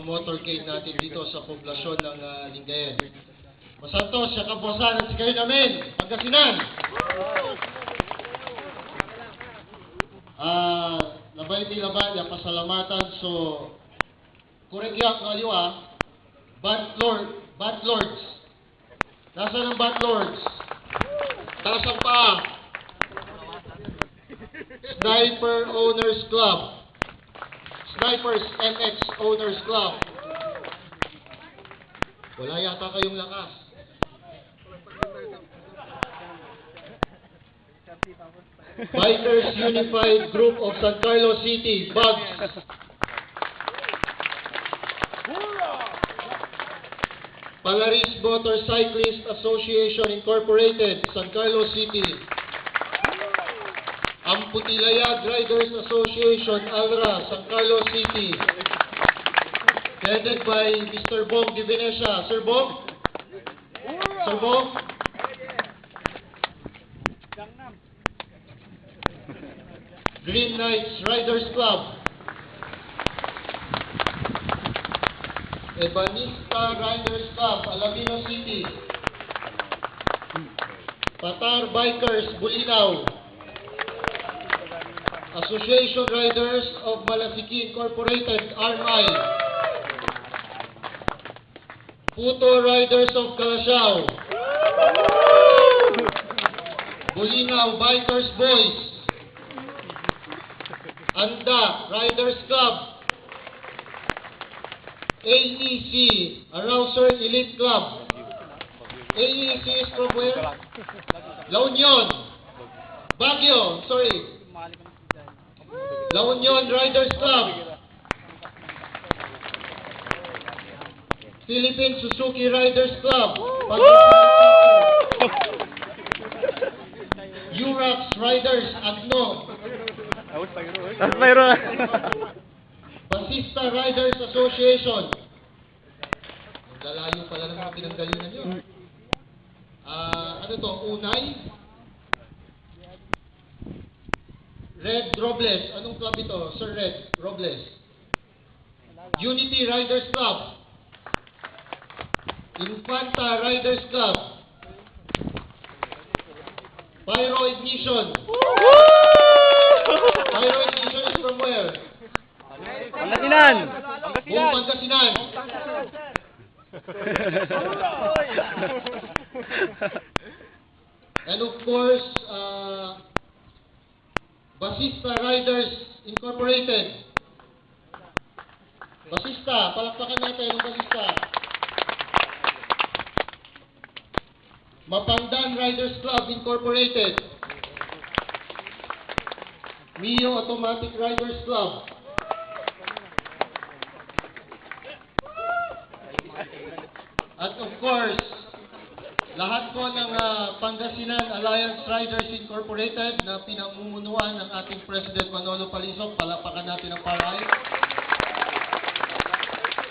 motorcade natin dito sa poblasyon ng Lingayen. Masantos, siya kapuasan at sigayon namin, Pangasinan! Labay di labay, pasalamatan, so kuregyak ng aliwa, Bad Lords. Nasaan ang Bad Lords? Taas ang paa. Sniper Owners Club. Snipers MX Owners Club. Wala yata kayong lakas. Bikers Unified Group of San Carlos City, BUGS. Palaris Motorcyclist Association Incorporated, San Carlos City. Amputilayag Riders Association, Alra, San Carlos City. Headed by Mr. Bong Di Venecia. Sir Bong? Sir Bong? Green Knights Riders Club. Ebanista Riders Club, Alamino City. Patar Bikers, Bulinaw. Association Riders of Malasiki Incorporated, RMI. Puto Riders of Calasiao. Bulinaw Bikers Boys. Anda Riders Club. AEC, Arouser Elite Club. AEC is from where? La Union. Baguio, sorry. La Union Riders Club. Philippine Suzuki Riders Club. Urax Riders, Agno. Basista Riders Association. Lalayo pala ng mga pinanggalingan nyo. Ano to? Unay? Red Robles. Anong club ito? Sir Red Robles. Unity Riders Club. Infanta Riders Club. Pyro Ignition. Pyro Ignition is from where? Pangasinan! Buong Pangasinan. And of course, Basista Riders Incorporated. Basista, palakpakan natin ang Basista. Mapandan Riders Club Incorporated. Mio Automatic Riders Club. At of course, lahat po ng Pangasinan Alliance Riders Incorporated na pinamumunuan ng ating President Manolo Palisok, palakpakan natin ang paray.